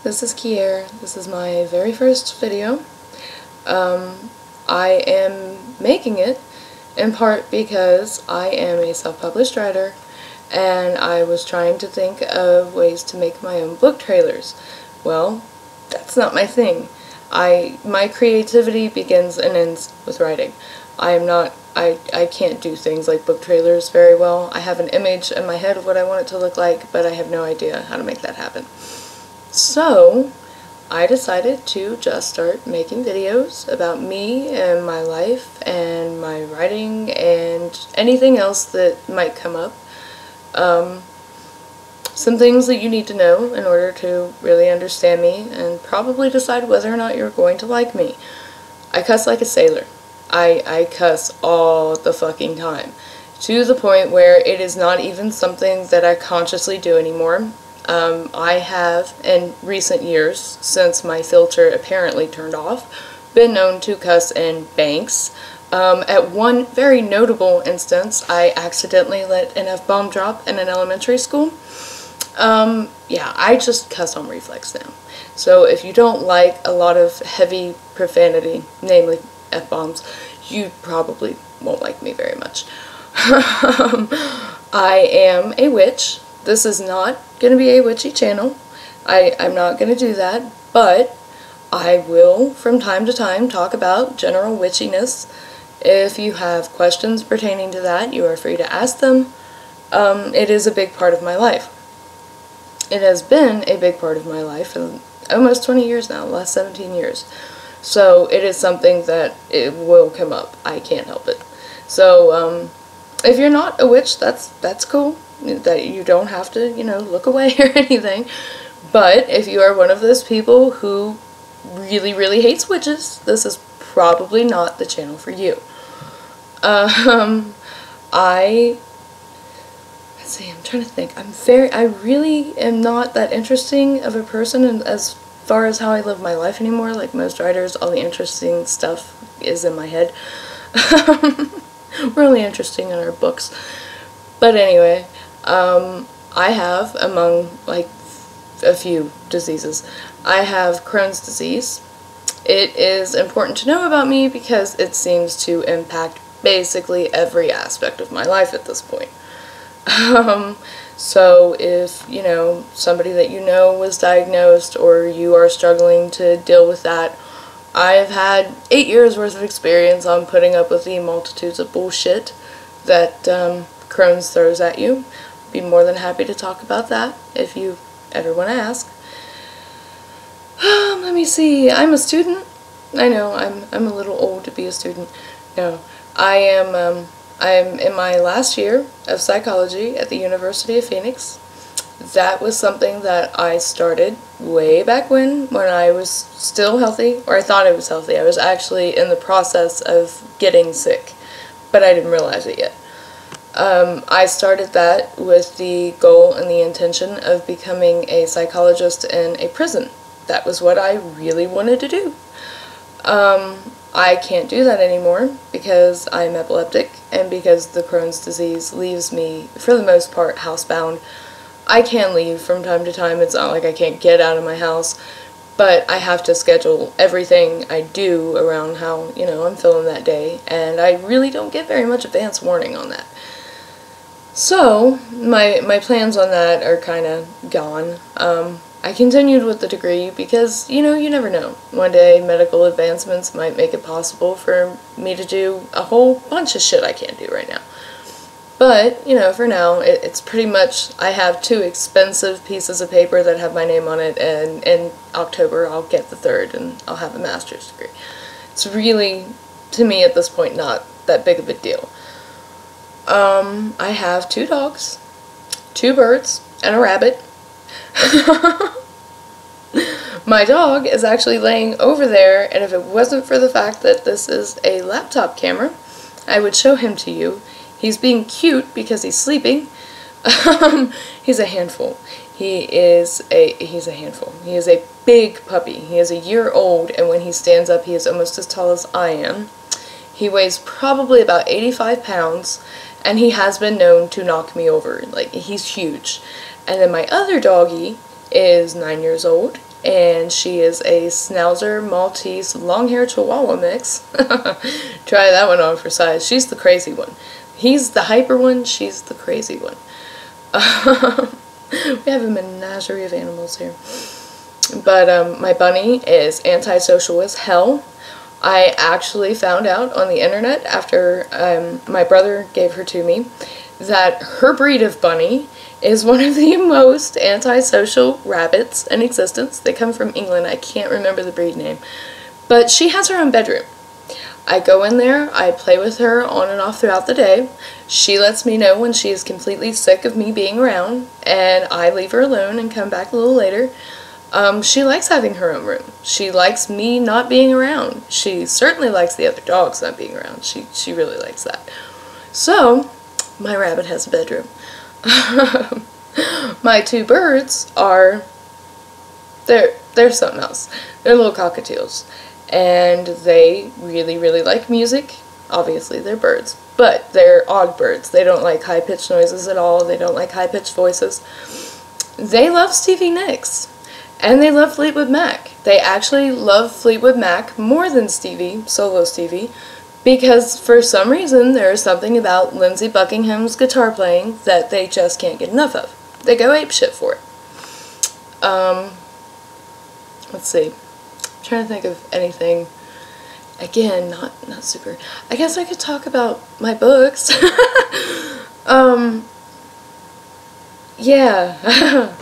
this is Kier. This is my very first video. I am making it in part because I am a self-published writer and I was trying to think of ways to make my own book trailers. Well, that's not my thing. My creativity begins and ends with writing. I can't do things like book trailers very well. I have an image in my head of what I want it to look like, but I have no idea how to make that happen. So, I decided to just start making videos about me and my life and my writing and anything else that might come up. Some things that you need to know in order to really understand me and probably decide whether or not you're going to like me. I cuss like a sailor. I cuss all the fucking time, to the point where it is not even something that I consciously do anymore. I have, in recent years, since my filter apparently turned off, been known to cuss in banks. At one very notable instance, I accidentally let an F-bomb drop in an elementary school. Yeah, I just cuss on reflex now. So if you don't like a lot of heavy profanity, namely F-bombs, you probably won't like me very much. I am a witch. This is not going to be a witchy channel. I'm not going to do that, but I will from time to time talk about general witchiness. If you have questions pertaining to that, you are free to ask them. It is a big part of my life. It has been a big part of my life for almost 20 years now, the last 17 years. So it is something that it will come up. I can't help it. So if you're not a witch, that's cool. That you don't have to, look away or anything. But if you are one of those people who really, really hates witches, this is probably not the channel for you. Let's see, I'm trying to think. I really am not that interesting of a person as far as how I live my life anymore. Like most writers, all the interesting stuff is in my head. We're only interesting in our books. But anyway, I have, among like a few diseases, I have Crohn's disease. It is important to know about me because it seems to impact basically every aspect of my life at this point. So if, somebody that you know was diagnosed or you are struggling to deal with that, I've had 8 years worth of experience on putting up with the multitudes of bullshit that Crohn's throws at you. Be more than happy to talk about that if you ever want to ask. Let me see. I'm a student. I know I'm a little old to be a student. No, I'm in my last year of psychology at the University of Phoenix. That was something that I started way back when I was still healthy, or I thought I was healthy. I was actually in the process of getting sick, but I didn't realize it yet. I started that with the goal and the intention of becoming a psychologist in a prison. That was what I really wanted to do. I can't do that anymore because I'm epileptic and because the Crohn's disease leaves me, for the most part, housebound. I can leave from time to time. It's not like I can't get out of my house, but I have to schedule everything I do around how, I'm feeling that day, and I really don't get very much advance warning on that. So, my plans on that are kind of gone. I continued with the degree because, you never know. One day, medical advancements might make it possible for me to do a whole bunch of shit I can't do right now. But, for now, it's pretty much, I have 2 expensive pieces of paper that have my name on it, and in October I'll get the 3rd and I'll have a master's degree. It's really, to me at this point, not that big of a deal. I have 2 dogs, 2 birds, and a rabbit. My dog is actually laying over there, and if it wasn't for the fact that this is a laptop camera, I would show him to you. He's being cute because he's sleeping. He's a handful. He's a handful. He is a big puppy. He is a year old, and when he stands up, he is almost as tall as I am. He weighs probably about 85 pounds, and he has been known to knock me over. Like, he's huge. And then my other doggy is 9 years old. and she is a Schnauzer Maltese long-haired Chihuahua mix. Try that one on for size. She's the crazy one. He's the hyper one, she's the crazy one. We have a menagerie of animals here. But my bunny is antisocial as hell. I actually found out on the internet after my brother gave her to me that her breed of bunny is one of the most antisocial rabbits in existence. They come from England. I can't remember the breed name. But she has her own bedroom. I go in there, I play with her on and off throughout the day. She lets me know when she is completely sick of me being around, and I leave her alone and come back a little later. She likes having her own room. She likes me not being around. She certainly likes the other dogs not being around. She really likes that. So, my rabbit has a bedroom. My two birds are, they're something else. They're little cockatiels. And they really, really like music. Obviously, they're birds. But they're odd birds. They don't like high-pitched noises at all. They don't like high-pitched voices. They love Stevie Nicks. And they love Fleetwood Mac. They actually love Fleetwood Mac more than Stevie, solo Stevie, because for some reason there is something about Lindsey Buckingham's guitar playing that they just can't get enough of. They go apeshit for it. Let's see. I'm trying to think of anything. Again, not super. I guess I could talk about my books. Yeah.